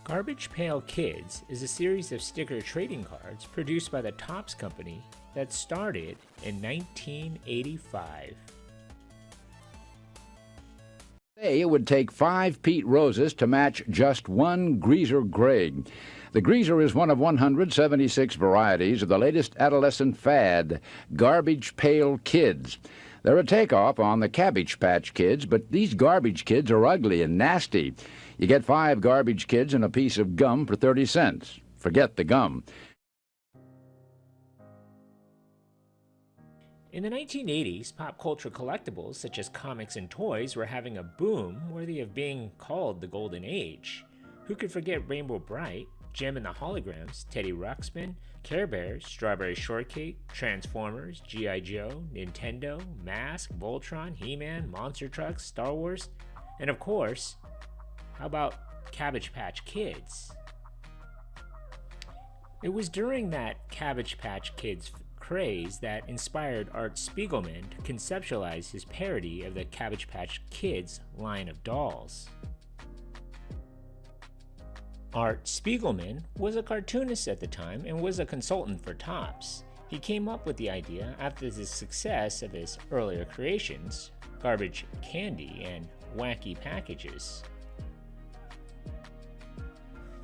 Garbage Pail Kids is a series of sticker trading cards produced by the Topps Company that started in 1985. Today, it would take 5 Pete Roses to match just one Greaser Gray. The Greaser is one of 176 varieties of the latest adolescent fad, Garbage Pail Kids. They're a takeoff on the Cabbage Patch Kids, but these Garbage Kids are ugly and nasty. You get 5 Garbage Kids and a piece of gum for 30 cents. Forget the gum. In the 1980s, pop culture collectibles such as comics and toys were having a boom worthy of being called the Golden Age. Who could forget Rainbow Bright, Jem and the Holograms, Teddy Ruxpin, Care Bears, Strawberry Shortcake, Transformers, G.I. Joe, Nintendo, Mask, Voltron, He-Man, Monster Trucks, Star Wars, and of course, how about Cabbage Patch Kids? It was during that Cabbage Patch Kids craze that inspired Art Spiegelman to conceptualize his parody of the Cabbage Patch Kids line of dolls. Art Spiegelman was a cartoonist at the time and was a consultant for Topps. He came up with the idea after the success of his earlier creations, Garbage Candy and Wacky Packages.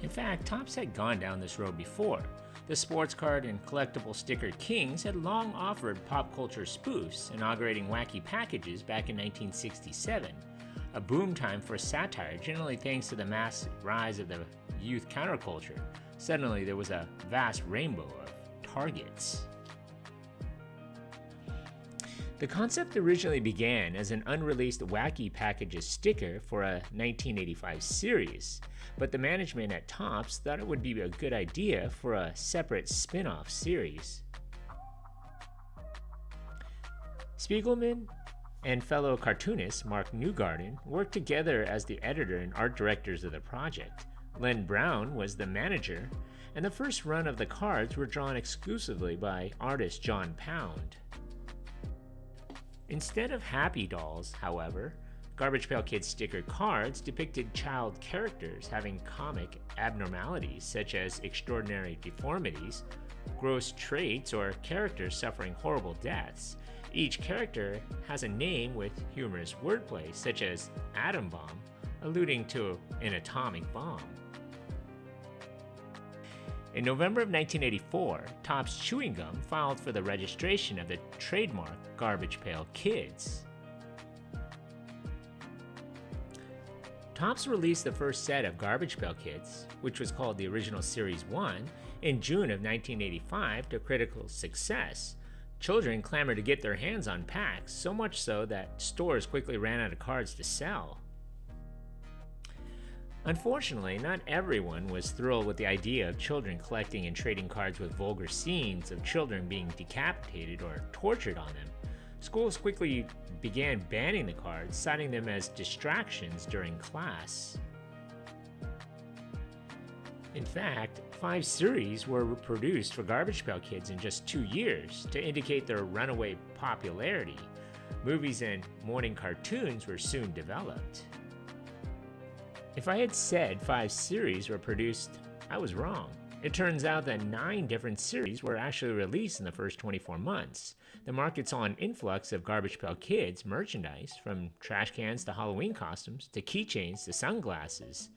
In fact, Topps had gone down this road before. The sports card and collectible sticker kings had long offered pop culture spoofs, inaugurating Wacky Packages back in 1967, a boom time for satire, generally thanks to the massive rise of the youth counterculture. Suddenly there was a vast rainbow of targets. The concept originally began as an unreleased Wacky Packages sticker for a 1985 series, but the management at Topps thought it would be a good idea for a separate spin-off series. Spiegelman and fellow cartoonist Mark Newgarden worked together as the editor and art directors of the project. Len Brown was the manager, and the first run of the cards were drawn exclusively by artist John Pound. Instead of happy dolls, however, Garbage Pail Kids sticker cards depicted child characters having comic abnormalities such as extraordinary deformities, gross traits, or characters suffering horrible deaths. Each character has a name with humorous wordplay such as Atom Bomb, alluding to an atomic bomb. In November of 1984, Topps Chewing Gum filed for the registration of the trademark Garbage Pail Kids. Topps released the first set of Garbage Pail Kids, which was called the original Series 1, in June of 1985 to critical success. Children clamored to get their hands on packs, so much so that stores quickly ran out of cards to sell. Unfortunately, not everyone was thrilled with the idea of children collecting and trading cards with vulgar scenes of children being decapitated or tortured on them. Schools quickly began banning the cards, citing them as distractions during class. In fact, 5 series were produced for Garbage Pail Kids in just 2 years to indicate their runaway popularity. Movies and morning cartoons were soon developed. If I had said 5 series were produced, I was wrong. It turns out that 9 different series were actually released in the first 24 months. The market saw an influx of Garbage Pail Kids merchandise, from trash cans to Halloween costumes to keychains to sunglasses.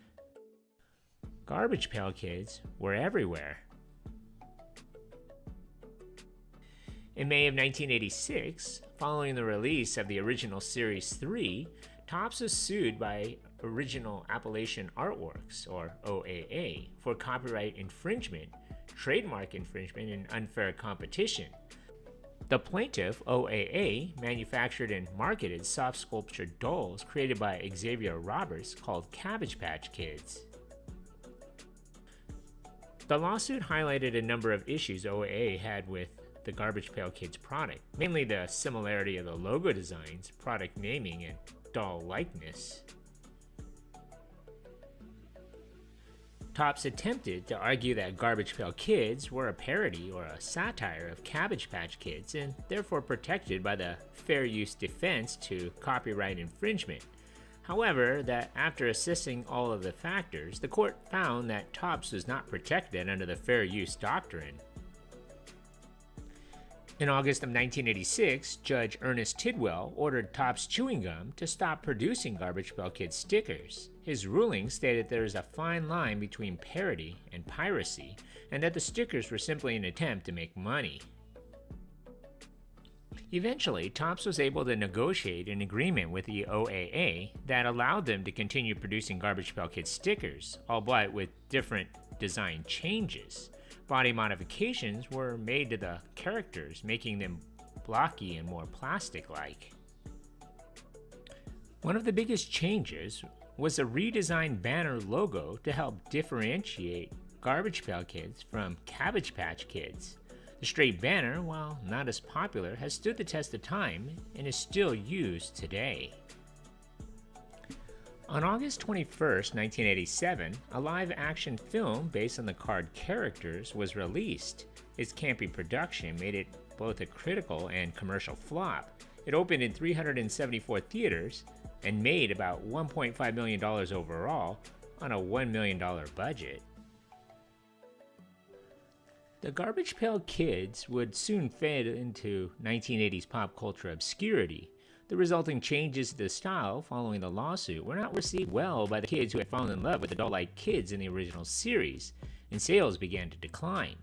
Garbage Pail Kids were everywhere. In May of 1986, following the release of the original Series 3, Topps was sued by Original Appellation Artworks, or OAA, for copyright infringement, trademark infringement, and unfair competition. The plaintiff, OAA, manufactured and marketed soft sculptured dolls created by Xavier Roberts called Cabbage Patch Kids. The lawsuit highlighted a number of issues OAA had with the Garbage Pail Kids product, mainly the similarity of the logo designs, product naming, and doll likeness. Topps attempted to argue that Garbage Pail Kids were a parody or a satire of Cabbage Patch Kids and therefore protected by the fair use defense to copyright infringement. However, that after assessing all of the factors, the court found that Tops was not protected under the fair use doctrine. In August of 1986, Judge Ernest Tidwell ordered Tops Chewing Gum to stop producing Garbage Pail Kids stickers. His ruling stated there is a fine line between parody and piracy, and that the stickers were simply an attempt to make money. Eventually, Tops was able to negotiate an agreement with the OAA that allowed them to continue producing Garbage Pail Kids stickers, albeit with different design changes. Body modifications were made to the characters, making them blocky and more plastic-like. One of the biggest changes was a redesigned banner logo to help differentiate Garbage Pail Kids from Cabbage Patch Kids. The straight banner, while not as popular, has stood the test of time and is still used today. On August 21, 1987, a live-action film based on the card characters was released. Its campy production made it both a critical and commercial flop. It opened in 374 theaters and made about $1.5 million overall on a $1 million budget. The Garbage Pail Kids would soon fade into 1980s pop culture obscurity. The resulting changes to the style following the lawsuit were not received well by the kids who had fallen in love with the doll-like kids in the original series, and sales began to decline.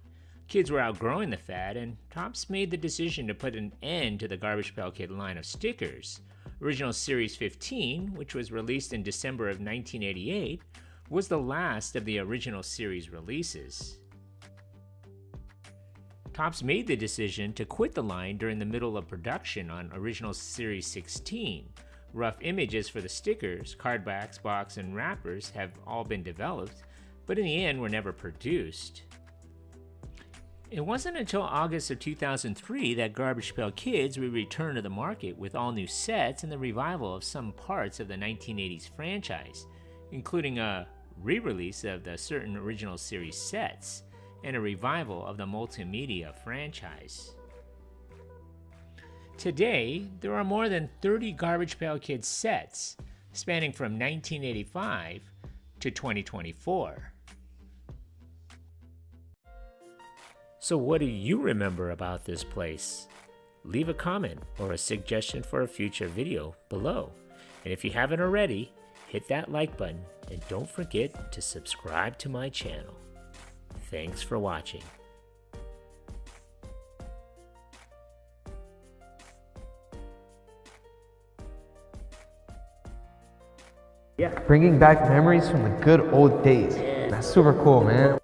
Kids were outgrowing the fad, and Tops made the decision to put an end to the Garbage Pail Kid line of stickers. Original Series 15, which was released in December of 1988, was the last of the original series releases. Tops made the decision to quit the line during the middle of production on Original Series 16. Rough images for the stickers, card backs, box, and wrappers have all been developed, but in the end were never produced. It wasn't until August of 2003 that Garbage Pail Kids would return to the market with all new sets and the revival of some parts of the 1980s franchise, including a re-release of the certain original series sets and a revival of the multimedia franchise. Today, there are more than 30 Garbage Pail Kids sets, spanning from 1985 to 2024. So what do you remember about this place? Leave a comment or a suggestion for a future video below. And if you haven't already, hit that like button and don't forget to subscribe to my channel. Thanks for watching. Yeah. Bringing back memories from the good old days. That's super cool, man.